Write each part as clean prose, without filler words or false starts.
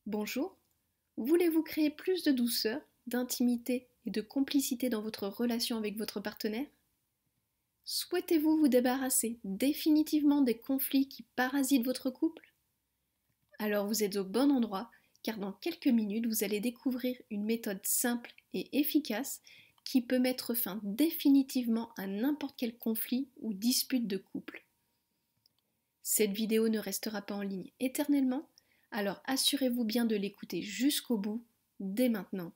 Bonjour, voulez-vous créer plus de douceur, d'intimité et de complicité dans votre relation avec votre partenaire? Souhaitez-vous vous débarrasser définitivement des conflits qui parasitent votre couple? Alors vous êtes au bon endroit, car dans quelques minutes vous allez découvrir une méthode simple et efficace qui peut mettre fin définitivement à n'importe quel conflit ou dispute de couple. Cette vidéo ne restera pas en ligne éternellement, alors assurez-vous bien de l'écouter jusqu'au bout, dès maintenant.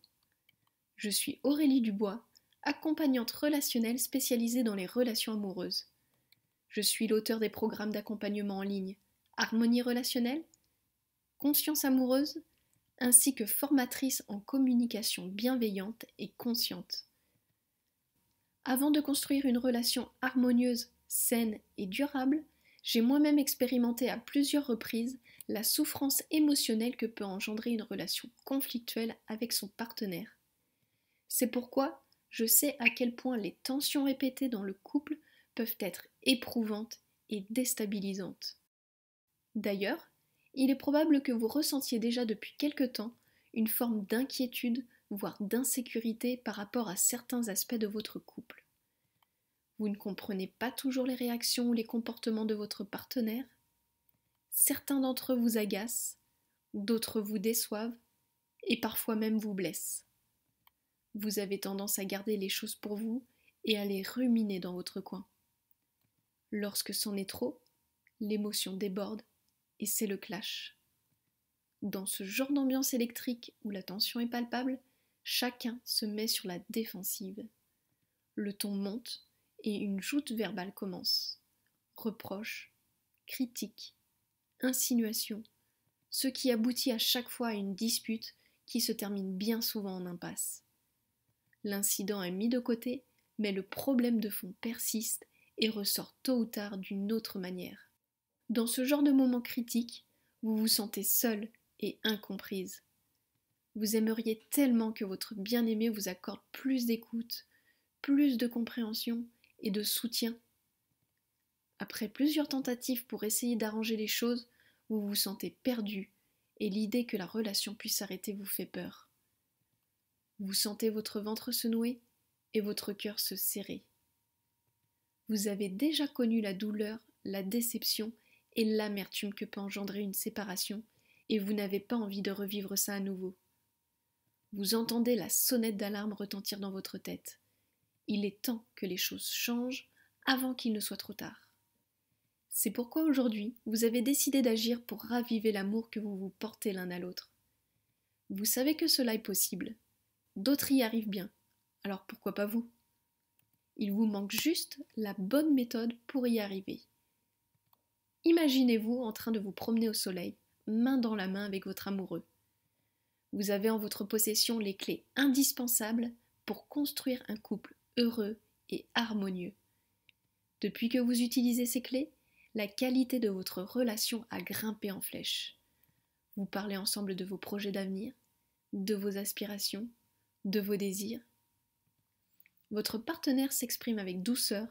Je suis Aurélie Dubois, accompagnante relationnelle spécialisée dans les relations amoureuses. Je suis l'auteur des programmes d'accompagnement en ligne Harmonie relationnelle, Conscience amoureuse, ainsi que formatrice en communication bienveillante et consciente. Avant de construire une relation harmonieuse, saine et durable, j'ai moi-même expérimenté à plusieurs reprises la souffrance émotionnelle que peut engendrer une relation conflictuelle avec son partenaire. C'est pourquoi je sais à quel point les tensions répétées dans le couple peuvent être éprouvantes et déstabilisantes. D'ailleurs, il est probable que vous ressentiez déjà depuis quelque temps une forme d'inquiétude, voire d'insécurité par rapport à certains aspects de votre couple. Vous ne comprenez pas toujours les réactions ou les comportements de votre partenaire. Certains d'entre eux vous agacent, d'autres vous déçoivent et parfois même vous blessent. Vous avez tendance à garder les choses pour vous et à les ruminer dans votre coin. Lorsque c'en est trop, l'émotion déborde et c'est le clash. Dans ce genre d'ambiance électrique où la tension est palpable, chacun se met sur la défensive. Le ton monte et une joute verbale commence. Reproches, critiques, insinuations, ce qui aboutit à chaque fois à une dispute qui se termine bien souvent en impasse. L'incident est mis de côté, mais le problème de fond persiste et ressort tôt ou tard d'une autre manière. Dans ce genre de moment critique, vous vous sentez seule et incomprise. Vous aimeriez tellement que votre bien-aimé vous accorde plus d'écoute, plus de compréhension et de soutien. Après plusieurs tentatives pour essayer d'arranger les choses, vous vous sentez perdu et l'idée que la relation puisse s'arrêter vous fait peur. Vous sentez votre ventre se nouer et votre cœur se serrer. Vous avez déjà connu la douleur, la déception et l'amertume que peut engendrer une séparation et vous n'avez pas envie de revivre ça à nouveau. Vous entendez la sonnette d'alarme retentir dans votre tête. Il est temps que les choses changent avant qu'il ne soit trop tard. C'est pourquoi aujourd'hui, vous avez décidé d'agir pour raviver l'amour que vous vous portez l'un à l'autre. Vous savez que cela est possible. D'autres y arrivent bien. Alors pourquoi pas vous? Il vous manque juste la bonne méthode pour y arriver. Imaginez-vous en train de vous promener au soleil, main dans la main avec votre amoureux. Vous avez en votre possession les clés indispensables pour construire un couple heureux et harmonieux. Depuis que vous utilisez ces clés, la qualité de votre relation a grimpé en flèche. Vous parlez ensemble de vos projets d'avenir, de vos aspirations, de vos désirs. Votre partenaire s'exprime avec douceur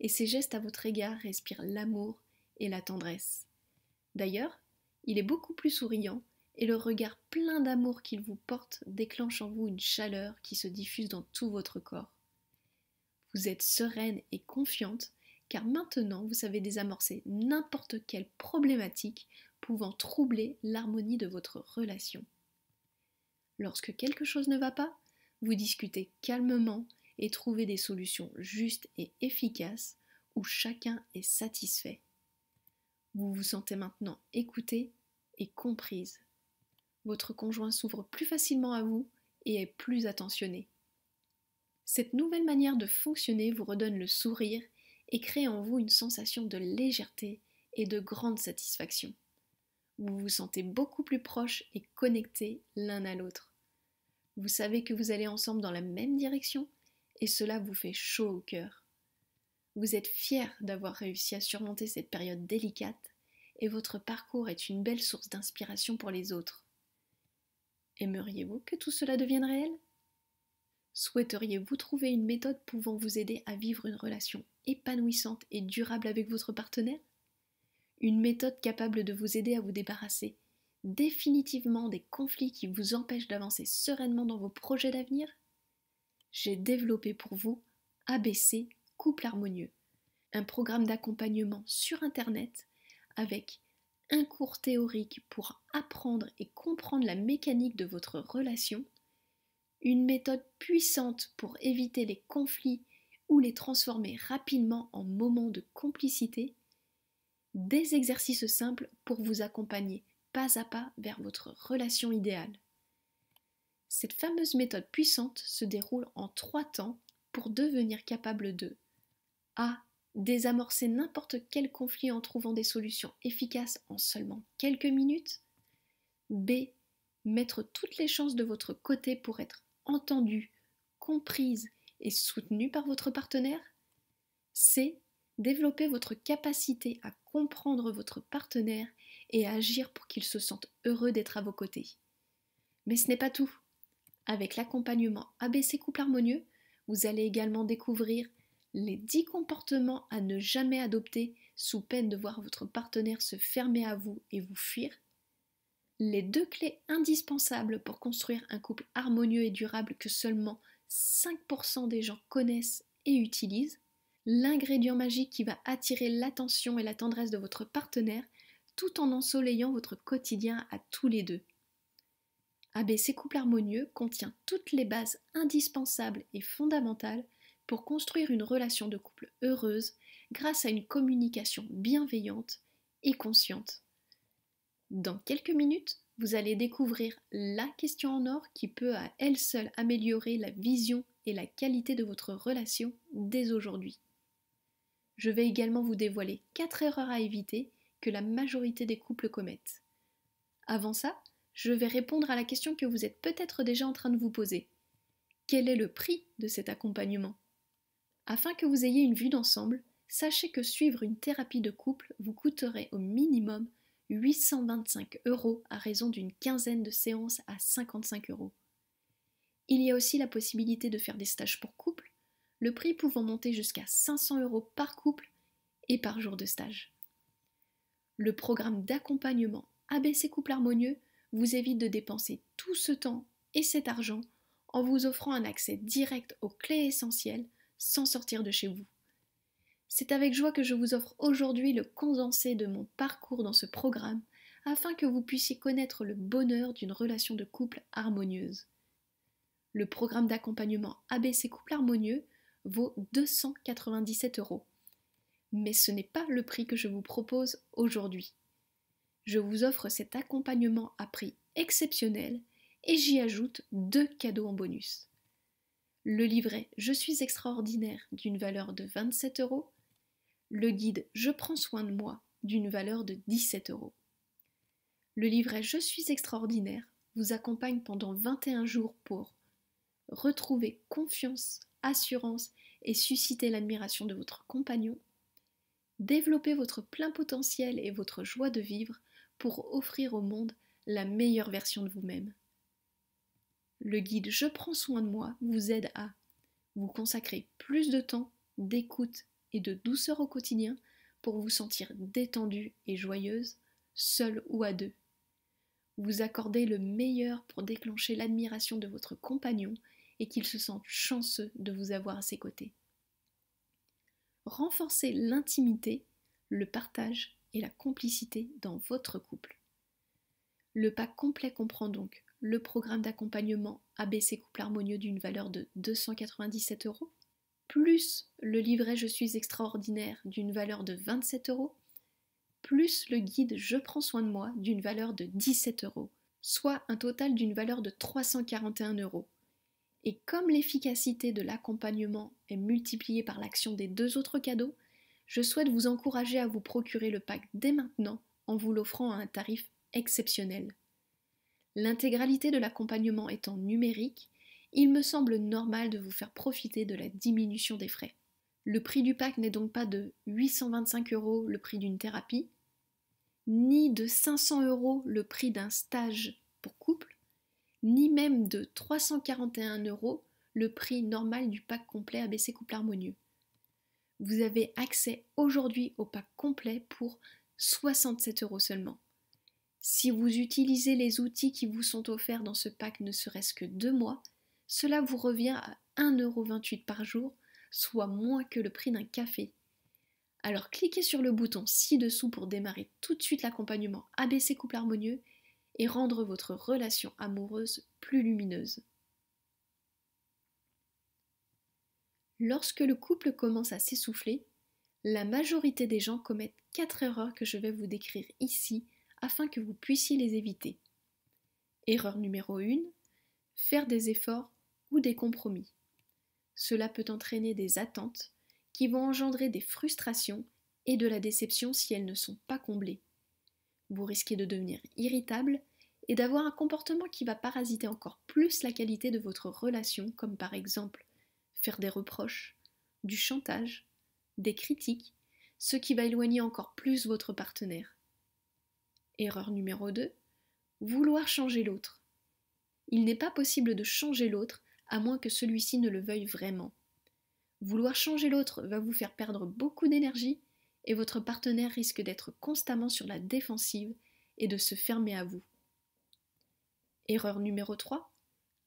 et ses gestes à votre égard respirent l'amour et la tendresse. D'ailleurs, il est beaucoup plus souriant et le regard plein d'amour qu'il vous porte déclenche en vous une chaleur qui se diffuse dans tout votre corps. Vous êtes sereine et confiante car maintenant vous savez désamorcer n'importe quelle problématique pouvant troubler l'harmonie de votre relation. Lorsque quelque chose ne va pas, vous discutez calmement et trouvez des solutions justes et efficaces où chacun est satisfait. Vous vous sentez maintenant écoutée et comprise. Votre conjoint s'ouvre plus facilement à vous et est plus attentionné. Cette nouvelle manière de fonctionner vous redonne le sourire et crée en vous une sensation de légèreté et de grande satisfaction. Vous vous sentez beaucoup plus proches et connectés l'un à l'autre. Vous savez que vous allez ensemble dans la même direction et cela vous fait chaud au cœur. Vous êtes fiers d'avoir réussi à surmonter cette période délicate et votre parcours est une belle source d'inspiration pour les autres. Aimeriez-vous que tout cela devienne réel? Souhaiteriez-vous trouver une méthode pouvant vous aider à vivre une relation épanouissante et durable avec votre partenaire? Une méthode capable de vous aider à vous débarrasser définitivement des conflits qui vous empêchent d'avancer sereinement dans vos projets d'avenir? J'ai développé pour vous ABC Couple Harmonieux, un programme d'accompagnement sur Internet avec un cours théorique pour apprendre et comprendre la mécanique de votre relation, une méthode puissante pour éviter les conflits ou les transformer rapidement en moments de complicité, des exercices simples pour vous accompagner pas à pas vers votre relation idéale. Cette fameuse méthode puissante se déroule en 3 temps pour devenir capable de A. Désamorcer n'importe quel conflit en trouvant des solutions efficaces en seulement quelques minutes. B. Mettre toutes les chances de votre côté pour être entendue, comprise et soutenue par votre partenaire. C. Développer votre capacité à comprendre votre partenaire et à agir pour qu'il se sente heureux d'être à vos côtés. Mais ce n'est pas tout. Avec l'accompagnement ABC Couple Harmonieux, vous allez également découvrir les 10 comportements à ne jamais adopter sous peine de voir votre partenaire se fermer à vous et vous fuir, les 2 clés indispensables pour construire un couple harmonieux et durable que seulement 5% des gens connaissent et utilisent, l'ingrédient magique qui va attirer l'attention et la tendresse de votre partenaire tout en ensoleillant votre quotidien à tous les deux. ABC Couple Harmonieux contient toutes les bases indispensables et fondamentales pour construire une relation de couple heureuse grâce à une communication bienveillante et consciente. Dans quelques minutes, vous allez découvrir la question en or qui peut à elle seule améliorer la vision et la qualité de votre relation dès aujourd'hui. Je vais également vous dévoiler 4 erreurs à éviter que la majorité des couples commettent. Avant ça, je vais répondre à la question que vous êtes peut-être déjà en train de vous poser. Quel est le prix de cet accompagnement ? Afin que vous ayez une vue d'ensemble, sachez que suivre une thérapie de couple vous coûterait au minimum 825 € à raison d'une quinzaine de séances à 55 €. Il y a aussi la possibilité de faire des stages pour couple, le prix pouvant monter jusqu'à 500 € par couple et par jour de stage. Le programme d'accompagnement ABC Couple Harmonieux vous évite de dépenser tout ce temps et cet argent en vous offrant un accès direct aux clés essentielles sans sortir de chez vous. C'est avec joie que je vous offre aujourd'hui le condensé de mon parcours dans ce programme afin que vous puissiez connaître le bonheur d'une relation de couple harmonieuse. Le programme d'accompagnement ABC Couple Harmonieux vaut 297 €. Mais ce n'est pas le prix que je vous propose aujourd'hui. Je vous offre cet accompagnement à prix exceptionnel et j'y ajoute 2 cadeaux en bonus. Le livret Je suis extraordinaire d'une valeur de 27 €, le guide Je prends soin de moi d'une valeur de 17 €. Le livret Je suis extraordinaire vous accompagne pendant 21 jours pour retrouver confiance, assurance et susciter l'admiration de votre compagnon, développer votre plein potentiel et votre joie de vivre pour offrir au monde la meilleure version de vous-même. Le guide Je prends soin de moi vous aide à vous consacrer plus de temps, d'écoute et de douceur au quotidien pour vous sentir détendue et joyeuse, seule ou à deux. Vous accorder le meilleur pour déclencher l'admiration de votre compagnon et qu'il se sente chanceux de vous avoir à ses côtés. Renforcer l'intimité, le partage et la complicité dans votre couple. Le pack complet comprend donc le programme d'accompagnement ABC Couple Harmonieux d'une valeur de 297 €, plus le livret Je suis extraordinaire d'une valeur de 27 €, plus le guide Je prends soin de moi d'une valeur de 17 €, soit un total d'une valeur de 341 €. Et comme l'efficacité de l'accompagnement est multipliée par l'action des 2 autres cadeaux, je souhaite vous encourager à vous procurer le pack dès maintenant en vous l'offrant à un tarif exceptionnel. L'intégralité de l'accompagnement étant numérique, il me semble normal de vous faire profiter de la diminution des frais. Le prix du pack n'est donc pas de 825 € le prix d'une thérapie, ni de 500 € le prix d'un stage pour couple, ni même de 341 € le prix normal du pack complet ABC Couple Harmonieux. Vous avez accès aujourd'hui au pack complet pour 67 € seulement. Si vous utilisez les outils qui vous sont offerts dans ce pack ne serait-ce que 2 mois, cela vous revient à 1,28 € par jour, soit moins que le prix d'un café. Alors cliquez sur le bouton ci-dessous pour démarrer tout de suite l'accompagnement ABC Couple Harmonieux et rendre votre relation amoureuse plus lumineuse. Lorsque le couple commence à s'essouffler, la majorité des gens commettent 4 erreurs que je vais vous décrire ici afin que vous puissiez les éviter. Erreur numéro 1, faire des efforts ou des compromis. Cela peut entraîner des attentes qui vont engendrer des frustrations et de la déception si elles ne sont pas comblées. Vous risquez de devenir irritable et d'avoir un comportement qui va parasiter encore plus la qualité de votre relation, comme par exemple faire des reproches, du chantage, des critiques, ce qui va éloigner encore plus votre partenaire. Erreur numéro 2, vouloir changer l'autre. Il n'est pas possible de changer l'autre à moins que celui-ci ne le veuille vraiment. Vouloir changer l'autre va vous faire perdre beaucoup d'énergie et votre partenaire risque d'être constamment sur la défensive et de se fermer à vous. Erreur numéro 3,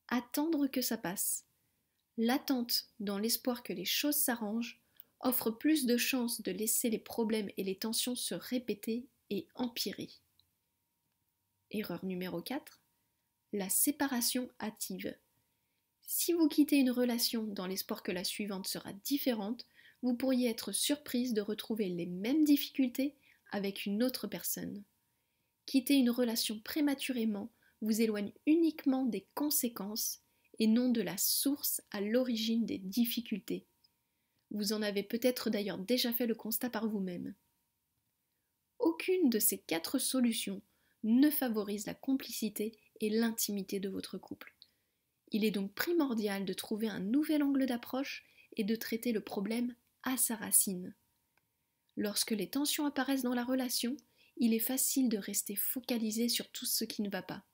attendre que ça passe. L'attente, dans l'espoir que les choses s'arrangent, offre plus de chances de laisser les problèmes et les tensions se répéter et empirer. Erreur numéro 4, la séparation hâtive. Si vous quittez une relation dans l'espoir que la suivante sera différente, vous pourriez être surprise de retrouver les mêmes difficultés avec une autre personne. Quitter une relation prématurément vous éloigne uniquement des conséquences et non de la source à l'origine des difficultés. Vous en avez peut-être d'ailleurs déjà fait le constat par vous-même. Aucune de ces 4 solutions ne favorise la complicité et l'intimité de votre couple. Il est donc primordial de trouver un nouvel angle d'approche et de traiter le problème à sa racine. Lorsque les tensions apparaissent dans la relation, il est facile de rester focalisé sur tout ce qui ne va pas.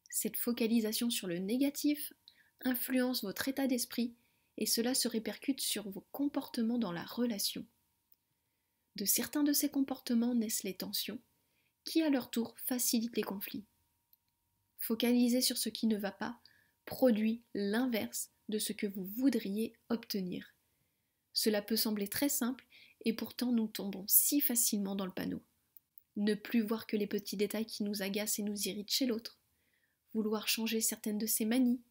Cette focalisation sur le négatif influence votre état d'esprit et cela se répercute sur vos comportements dans la relation. De certains de ces comportements naissent les tensions, qui à leur tour facilitent les conflits. Focaliser sur ce qui ne va pas produit l'inverse de ce que vous voudriez obtenir. Cela peut sembler très simple et pourtant nous tombons si facilement dans le panneau. Ne plus voir que les petits détails qui nous agacent et nous irritent chez l'autre. Vouloir changer certaines de ses manies.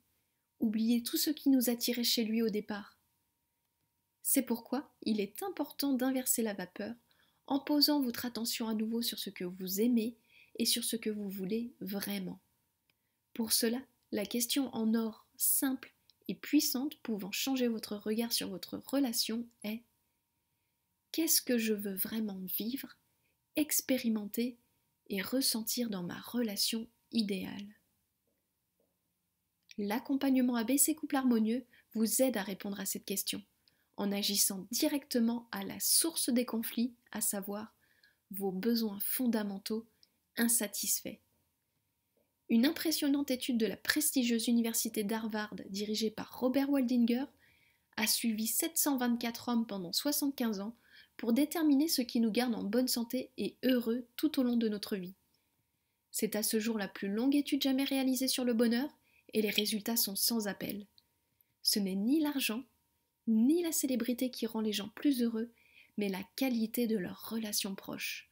Oublier tout ce qui nous attirait chez lui au départ. C'est pourquoi il est important d'inverser la vapeur en posant votre attention à nouveau sur ce que vous aimez et sur ce que vous voulez vraiment. Pour cela, la question en or simple et puissante pouvant changer votre regard sur votre relation est: qu'est-ce que je veux vraiment vivre, expérimenter et ressentir dans ma relation idéale? L'accompagnement ABC Couple Harmonieux vous aide à répondre à cette question, en agissant directement à la source des conflits, à savoir vos besoins fondamentaux insatisfaits. Une impressionnante étude de la prestigieuse université d'Harvard, dirigée par Robert Waldinger, a suivi 724 hommes pendant 75 ans pour déterminer ce qui nous garde en bonne santé et heureux tout au long de notre vie. C'est à ce jour la plus longue étude jamais réalisée sur le bonheur et les résultats sont sans appel. Ce n'est ni l'argent, ni la célébrité qui rend les gens plus heureux, mais la qualité de leurs relations proches.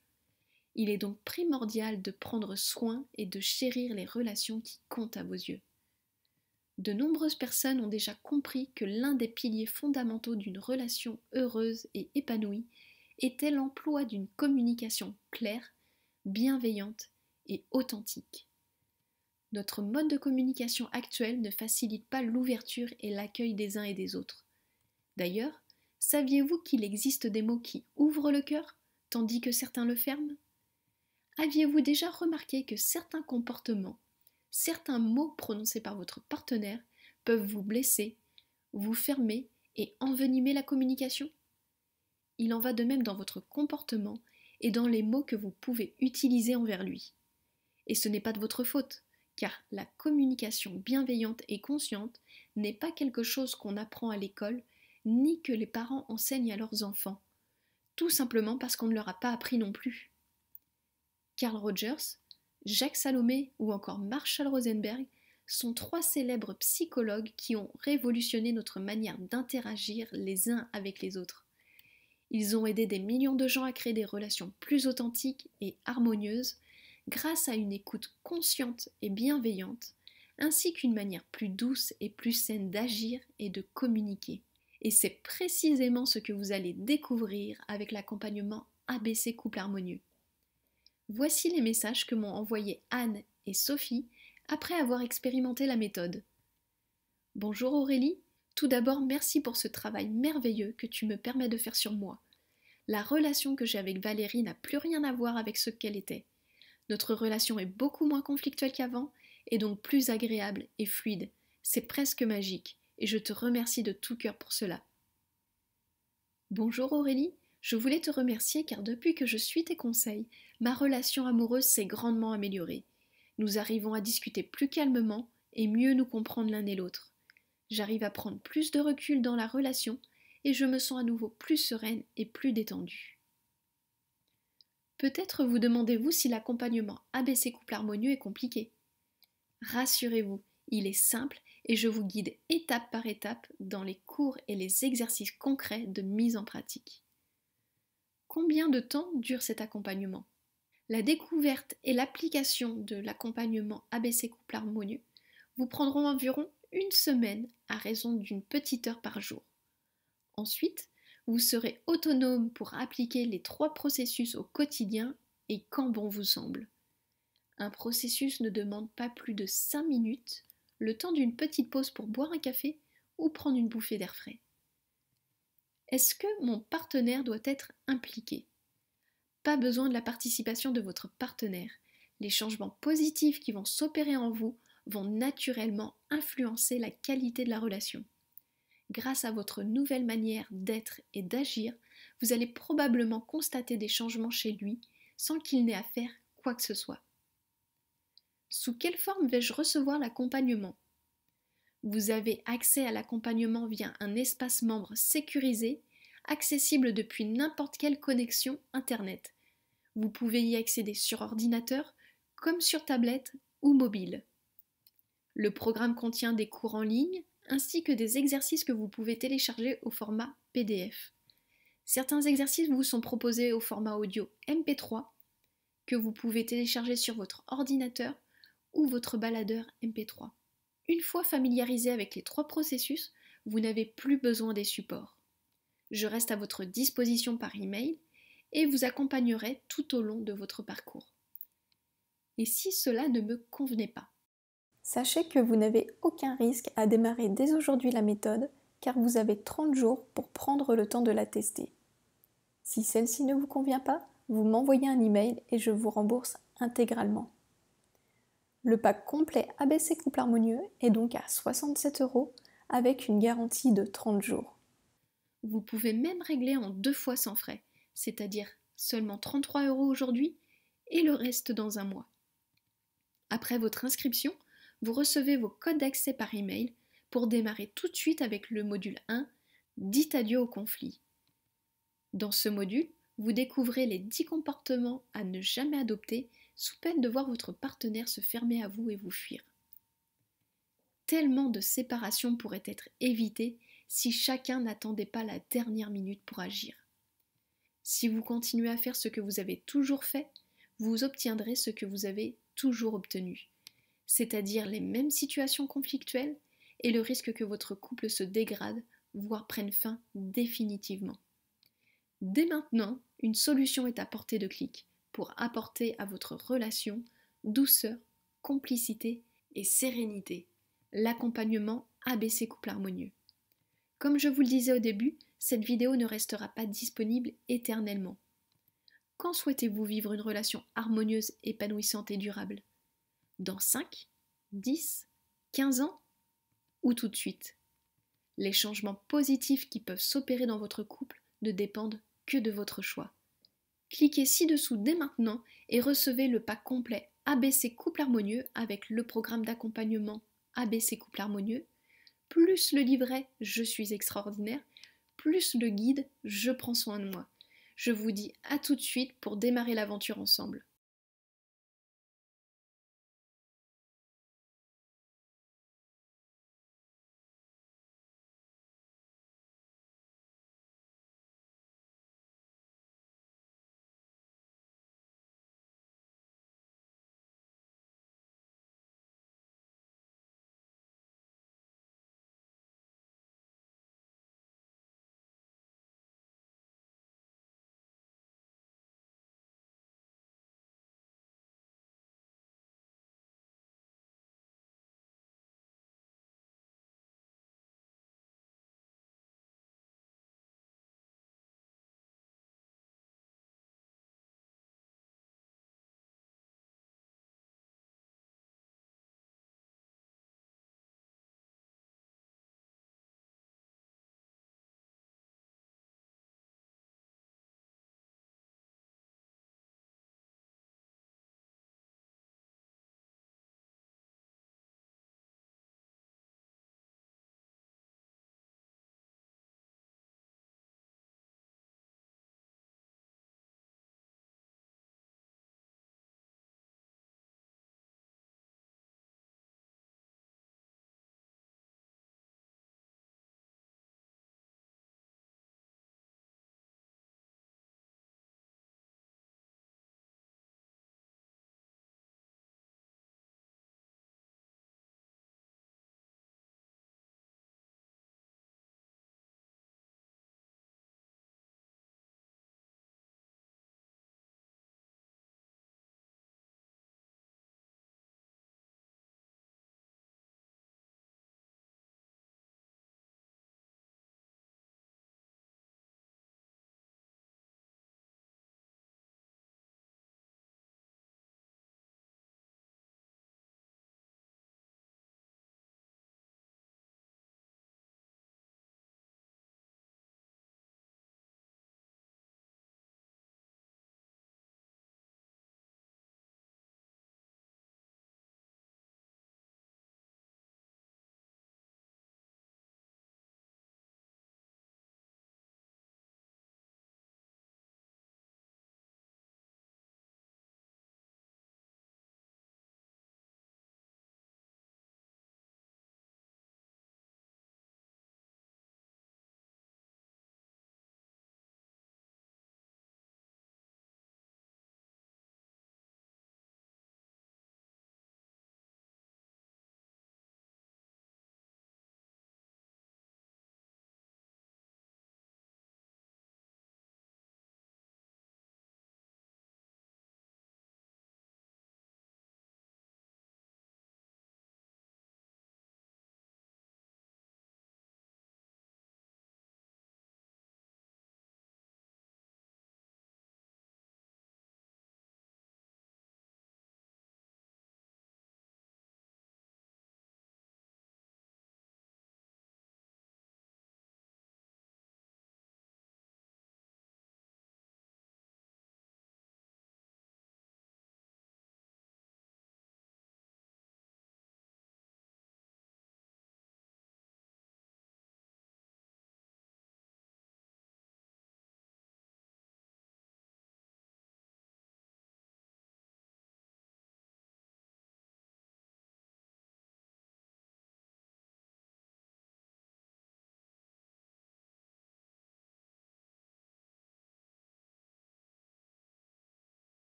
Il est donc primordial de prendre soin et de chérir les relations qui comptent à vos yeux. De nombreuses personnes ont déjà compris que l'un des piliers fondamentaux d'une relation heureuse et épanouie était l'emploi d'une communication claire, bienveillante et authentique. Notre mode de communication actuel ne facilite pas l'ouverture et l'accueil des uns et des autres. D'ailleurs, saviez-vous qu'il existe des mots qui ouvrent le cœur, tandis que certains le ferment ? Aviez-vous déjà remarqué que certains comportements, certains mots prononcés par votre partenaire peuvent vous blesser, vous fermer et envenimer la communication ? Il en va de même dans votre comportement et dans les mots que vous pouvez utiliser envers lui. Et ce n'est pas de votre faute, car la communication bienveillante et consciente n'est pas quelque chose qu'on apprend à l'école, ni que les parents enseignent à leurs enfants, tout simplement parce qu'on ne leur a pas appris non plus. Carl Rogers, Jacques Salomé ou encore Marshall Rosenberg sont 3 célèbres psychologues qui ont révolutionné notre manière d'interagir les uns avec les autres. Ils ont aidé des millions de gens à créer des relations plus authentiques et harmonieuses grâce à une écoute consciente et bienveillante, ainsi qu'une manière plus douce et plus saine d'agir et de communiquer. Et c'est précisément ce que vous allez découvrir avec l'accompagnement ABC Couple Harmonieux. Voici les messages que m'ont envoyés Anne et Sophie après avoir expérimenté la méthode. Bonjour Aurélie, tout d'abord merci pour ce travail merveilleux que tu me permets de faire sur moi. La relation que j'ai avec Valérie n'a plus rien à voir avec ce qu'elle était. Notre relation est beaucoup moins conflictuelle qu'avant et donc plus agréable et fluide. C'est presque magique et je te remercie de tout cœur pour cela. Bonjour Aurélie, je voulais te remercier car depuis que je suis tes conseils, ma relation amoureuse s'est grandement améliorée. Nous arrivons à discuter plus calmement et mieux nous comprendre l'un et l'autre. J'arrive à prendre plus de recul dans la relation et je me sens à nouveau plus sereine et plus détendue. Peut-être vous demandez-vous si l'accompagnement ABC Couple Harmonieux est compliqué. Rassurez-vous, il est simple et je vous guide étape par étape dans les cours et les exercices concrets de mise en pratique. Combien de temps dure cet accompagnement ? La découverte et l'application de l'accompagnement ABC Couple Harmonieux vous prendront environ 1 semaine à raison d'une petite heure par jour. Ensuite, vous serez autonome pour appliquer les 3 processus au quotidien et quand bon vous semble. Un processus ne demande pas plus de 5 minutes, le temps d'une petite pause pour boire un café ou prendre une bouffée d'air frais. Est-ce que mon partenaire doit être impliqué ? Pas besoin de la participation de votre partenaire. Les changements positifs qui vont s'opérer en vous vont naturellement influencer la qualité de la relation. Grâce à votre nouvelle manière d'être et d'agir, vous allez probablement constater des changements chez lui sans qu'il n'ait à faire quoi que ce soit. Sous quelle forme vais-je recevoir l'accompagnement ? Vous avez accès à l'accompagnement via un espace membre sécurisé, accessible depuis n'importe quelle connexion Internet. Vous pouvez y accéder sur ordinateur, comme sur tablette ou mobile. Le programme contient des cours en ligne, ainsi que des exercices que vous pouvez télécharger au format PDF. Certains exercices vous sont proposés au format audio MP3, que vous pouvez télécharger sur votre ordinateur ou votre baladeur MP3. Une fois familiarisé avec les 3 processus, vous n'avez plus besoin des supports. Je reste à votre disposition par email et vous accompagnerai tout au long de votre parcours. Et si cela ne me convenait pas ? Sachez que vous n'avez aucun risque à démarrer dès aujourd'hui la méthode car vous avez 30 jours pour prendre le temps de la tester. Si celle-ci ne vous convient pas, vous m'envoyez un email et je vous rembourse intégralement. Le pack complet ABC Couple Harmonieux est donc à 67 € avec une garantie de 30 jours. Vous pouvez même régler en 2 fois sans frais, c'est-à-dire seulement 33 € aujourd'hui et le reste dans un mois. Après votre inscription, vous recevez vos codes d'accès par email pour démarrer tout de suite avec le module 1, Dites adieu au conflit. Dans ce module, vous découvrez les 10 comportements à ne jamais adopter sous peine de voir votre partenaire se fermer à vous et vous fuir. Tellement de séparations pourraient être évitées si chacun n'attendait pas la dernière minute pour agir. Si vous continuez à faire ce que vous avez toujours fait, vous obtiendrez ce que vous avez toujours obtenu, c'est-à-dire les mêmes situations conflictuelles et le risque que votre couple se dégrade, voire prenne fin définitivement. Dès maintenant, une solution est à portée de clic pour apporter à votre relation douceur, complicité et sérénité. L'accompagnement ABC Couple Harmonieux. Comme je vous le disais au début, cette vidéo ne restera pas disponible éternellement. Quand souhaitez-vous vivre une relation harmonieuse, épanouissante et durable ? Dans 5, 10, 15 ans ? Ou tout de suite ? Les changements positifs qui peuvent s'opérer dans votre couple ne dépendent que de votre choix. Cliquez ci-dessous dès maintenant et recevez le pack complet ABC Couple Harmonieux avec le programme d'accompagnement ABC Couple Harmonieux, plus le livret Je suis extraordinaire, plus le guide Je prends soin de moi. Je vous dis à tout de suite pour démarrer l'aventure ensemble.